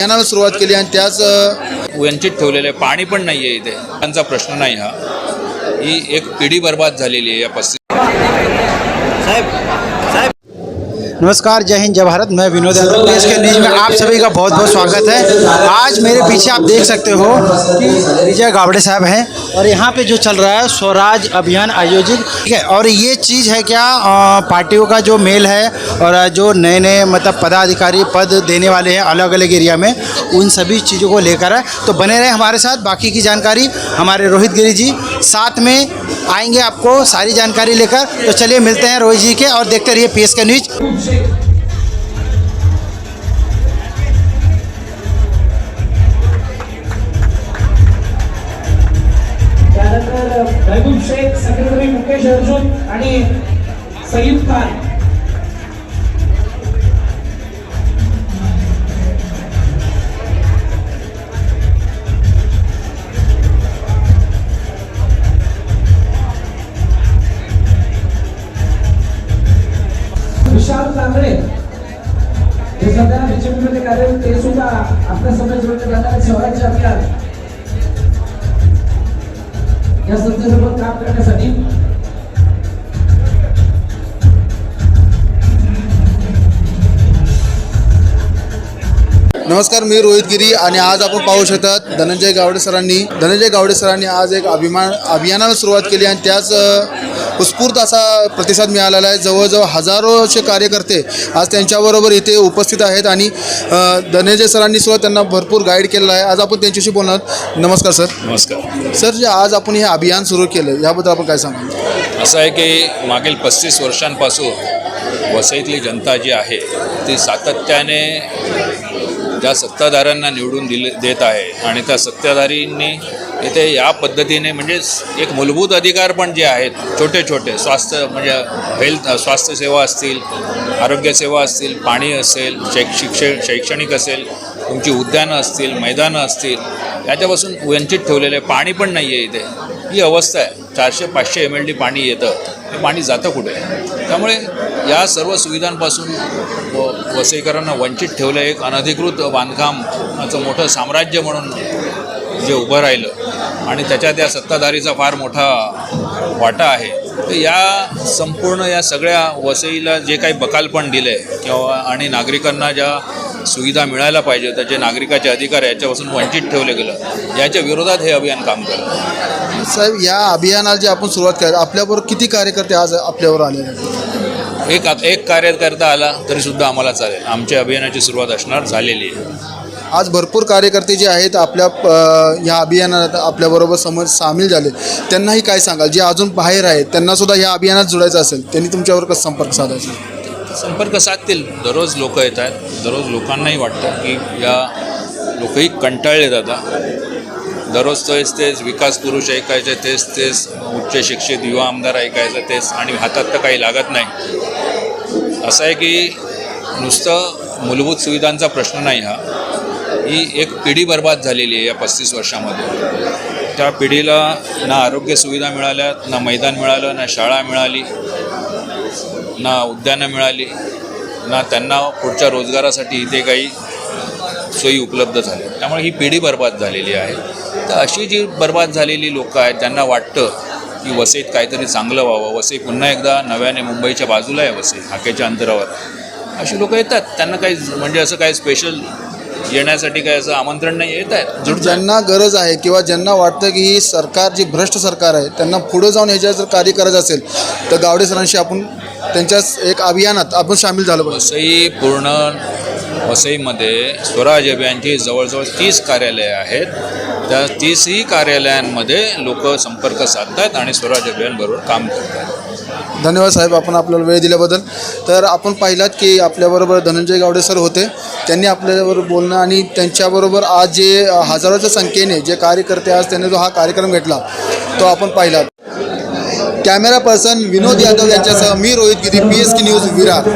अभियानाला सुरुवात केली आणि त्याच वंचित ठेवलेले पाणी पण नाही आहे इथे. त्यांचा प्रश्न नाही हा. ही एक पिढी बर्बाद झालेली आहे या 35. नमस्कार, जय हिंद, जय भारत। मैं विनोद यादव, PSK न्यूज में आप सभी का बहुत बहुत स्वागत है। आज मेरे पीछे आप देख सकते हो कि विजय गावड़े साहब हैं और यहाँ पे जो चल रहा है स्वराज अभियान आयोजित, ठीक है। और ये चीज़ है क्या, पार्टियों का जो मेल है और जो नए नए मतलब पदाधिकारी पद देने वाले हैं अलग अलग एरिया में, उन सभी चीज़ों को लेकर है। तो बने रहे हमारे साथ, बाकी की जानकारी हमारे रोहित गिरी जी साथ में आएंगे आपको सारी जानकारी लेकर। तो चलिए मिलते हैं रोहित जी के और देखते रहिए PSK न्यूज। त्यानंतर महबूब शेख, सेक्रेटरी मुकेश अर्जुन आणि सईद खान। विशाल कांबळे जे सध्या बीजेपीमध्ये कार्यरत, ते सुद्धा आपल्या समोर जोडले जाणारे स्वराज्य अभियान या संस्थेसोबत काम करण्यासाठी नमस्कार, मी रोहित गिरी आणि आज आपण पाहू शकतात धनंजय गावडे सरांनी आज एक अभियानाला सुरुवात केली आणि त्याच उत्स्फूर्त असा प्रतिसाद मिळालेला आहे। जवळजवळ हजारोचे कार्यकर्ते आज त्यांच्याबरोबर इथे उपस्थित आहेत आणि धनंजय सरांनी सुद्धा त्यांना भरपूर गाईड केलेलं आहे। आज आपण त्यांच्याशी बोलणार। नमस्कार सर। नमस्कार सर, जे आज आपण हे अभियान सुरू केलं याबद्दल आपण काय सांगाल? असं आहे की मागील 35 वर्षांपासून वसईतली जनता जी आहे ती सातत्याने ज्या सत्ताधाऱ्यांना निवडून देत आहे आणि त्या सत्ताधारींनी इथे या पद्धतीने म्हणजे एक मूलभूत अधिकार पण जे आहेत छोटे छोटे स्वास्थ्य म्हणजे स्वास्थ्य सेवा असतील, आरोग्यसेवा असतील, पाणी असेल, शैक्षणिक असेल, तुमची उद्यानं असतील, मैदानं असतील, याच्यापासून वंचित ठेवलेले पाणी पण नाही आहे इथे। ही अवस्था आहे। 400-500 MLD पाणी येतं, हे पाणी जातं कुठे? त्यामुळे या सर्व सुविधांपासून वसईकरांना वंचित ठेवलं। एक अनधिकृत बांधकामाचं मोठं साम्राज्य म्हणून जे उभं राहिलं आणि त्याच्यात या सत्ताधारीचा फार मोठा वाटा आहे। तर या संपूर्ण या सगळ्या वसईला जे काही बकालपण दिलं आहे किंवा आणि नागरिकांना ज्या सुविधा मिळायला पाहिजे, त्याचे नागरिकाचे अधिकार याच्यापासून वंचित ठेवलं गेलं, याच्या विरोधात हे अभियान काम करतं। साहेब, या अभियानाला जे आपण सुरुवात केली, आपल्याबरोबर किती कार्यकर्ते आज आपल्यावर आलेले आहेत? एक कार्यकर्ता आला तरीसुद्धा आम्हाला चालेल। आमच्या अभियानाची सुरुवात असणार झालेली आहे। आज भरपूर कार्यकर्ते जे आहेत आपल्या ह्या अभियानात आपल्याबरोबर सामील झाले, त्यांनाही काय सांगाल? जे अजून बाहेर आहेत त्यांनासुद्धा ह्या अभियानात जोडायचं असेल, त्यांनी तुमच्यावर कसं संपर्क साधायचा? संपर्क साधतील। दररोज लोक येत आहेत, दररोज लोकांनाही वाटतं की या लोकही कंटाळले जातात। दररोज तेच विकास पुरुष ऐकायचे, तेच उच्च शिक्षित युवा आमदार ऐकायचं तेच, आणि हातात तर काही लागत नाही। असं आहे की नुसतं मूलभूत सुविधांचा प्रश्न नाही हा। ही एक पिढी बर्बाद झालेली आहे या 35 वर्षामध्ये। त्या पिढीला ना आरोग्य सुविधा मिळाल्या, ना मैदान मिळालं, ना शाळा मिळाली, ना उद्यानं मिळाली, ना त्यांना पुढच्या रोजगारासाठी इथे काही सोयी उपलब्ध झाल्या। त्यामुळे ही पिढी बर्बाद झालेली आहे। तर अशी जी बर्बाद झालेली लोकं आहेत, त्यांना वाटतं की वसईत काहीतरी चांगलं व्हावं, वसई पुन्हा एकदा नव्याने मुंबईच्या बाजूला आहे, वसई हाकेच्या अंतरावर। अशी लोकं येतात, त्यांना काही म्हणजे असं काही स्पेशल येण्यासाठी काय असं आमंत्रण नाही, येत आहेत। ज्यांना गरज आहे किंवा ज्यांना वाटतं की ही सरकार जी भ्रष्ट सरकार आहे, त्यांना पुढे जाऊन ह्याच्यात जर कार्य करायचं असेल तर गावडे सरांशी आपण त्यांच्या एक अभियानात आपण सामील झालं पाहिजे। वसईमध्ये स्वराज अभियानची जवळजवळ 30 कार्यालये आहेत। त्या 30ही कार्यालयांमध्ये लोक संपर्क साधतात आणि स्वराज अभियानबरोबर काम करतात। धन्यवाद साहेब, आपण आपल्याला वेळ दिल्याबद्दल। तर आपण पाहिलात की आपल्याबरोबर धनंजय गावडे सर होते, त्यांनी आपल्याबरोबर बोलणं आणि त्यांच्याबरोबर आज जे हजारोच्या संख्येने जे कार्यकर्ते आज त्यांनी जो हा कार्यक्रम घेतला तो आपण पाहिलात। कॅमेरा पर्सन विनोद यादव यांच्यासह मी रोहित गिरी, PSK न्यूज विरार।